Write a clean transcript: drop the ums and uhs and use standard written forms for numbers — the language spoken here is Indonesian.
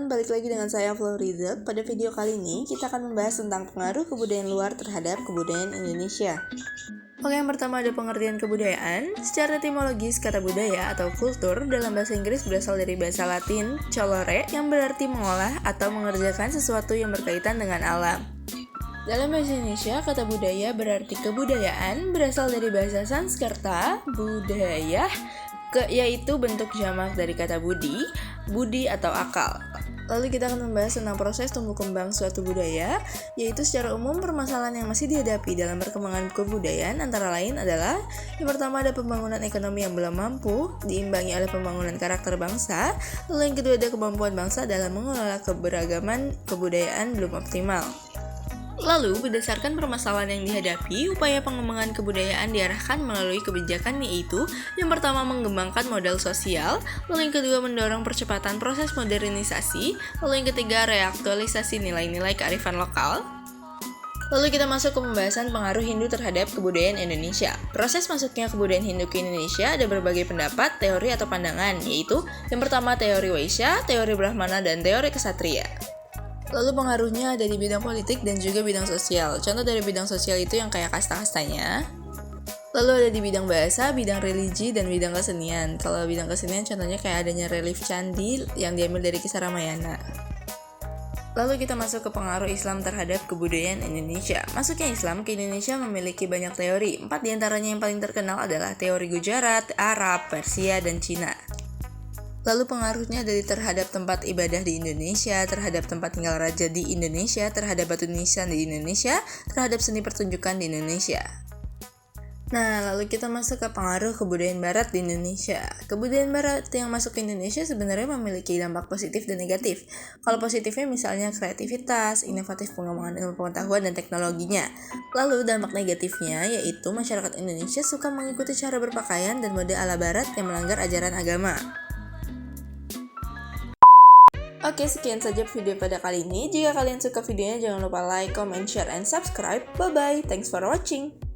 teman-teman, balik lagi dengan saya Floriza. Pada video kali ini kita akan membahas tentang pengaruh kebudayaan luar terhadap kebudayaan Indonesia. Oke, yang pertama ada pengertian kebudayaan. Secara etimologis, kata budaya atau kultur dalam bahasa Inggris berasal dari bahasa Latin colore yang berarti mengolah atau mengerjakan sesuatu yang berkaitan dengan alam. Dalam bahasa Indonesia, kata budaya berarti kebudayaan berasal dari bahasa Sanskerta, budaya, yaitu bentuk jamak dari kata budi atau akal. Lalu kita akan membahas tentang proses tumbuh kembang suatu budaya, yaitu secara umum permasalahan yang masih dihadapi dalam perkembangan kebudayaan antara lain adalah yang pertama ada pembangunan ekonomi yang belum mampu, diimbangi oleh pembangunan karakter bangsa, lalu yang kedua ada kemampuan bangsa dalam mengelola keberagaman kebudayaan belum optimal. Lalu, berdasarkan permasalahan yang dihadapi, upaya pengembangan kebudayaan diarahkan melalui kebijakan yaitu yang pertama mengembangkan modal sosial, lalu yang kedua mendorong percepatan proses modernisasi, lalu yang ketiga reaktualisasi nilai-nilai kearifan lokal. Lalu kita masuk ke pembahasan pengaruh Hindu terhadap kebudayaan Indonesia. Proses masuknya kebudayaan Hindu ke Indonesia ada berbagai pendapat, teori atau pandangan, yaitu yang pertama teori Waisya, teori Brahmana, dan teori Ksatria. Lalu pengaruhnya ada di bidang politik dan juga bidang sosial. Contoh dari bidang sosial itu yang kayak kasta-kastanya. Lalu ada di bidang bahasa, bidang religi, dan bidang kesenian. Kalau bidang kesenian contohnya kayak adanya relief candi yang diambil dari kisah Ramayana. Lalu kita masuk ke pengaruh Islam terhadap kebudayaan Indonesia. Masuknya Islam ke Indonesia memiliki banyak teori. 4 diantaranya yang paling terkenal adalah teori Gujarat, Arab, Persia, dan Cina. Lalu pengaruhnya dari terhadap tempat ibadah di Indonesia, terhadap tempat tinggal raja di Indonesia, terhadap batu nisan di Indonesia, terhadap seni pertunjukan di Indonesia. Nah, lalu kita masuk ke pengaruh kebudayaan barat di Indonesia. Kebudayaan barat yang masuk ke Indonesia sebenarnya memiliki dampak positif dan negatif. Kalau positifnya misalnya kreativitas, inovatif pengembangan ilmu pengetahuan dan teknologinya. Lalu dampak negatifnya yaitu masyarakat Indonesia suka mengikuti cara berpakaian dan mode ala barat yang melanggar ajaran agama. Oke, sekian saja video pada kali ini. Jika kalian suka videonya, jangan lupa like, comment, share, and subscribe. Bye-bye. Thanks for watching.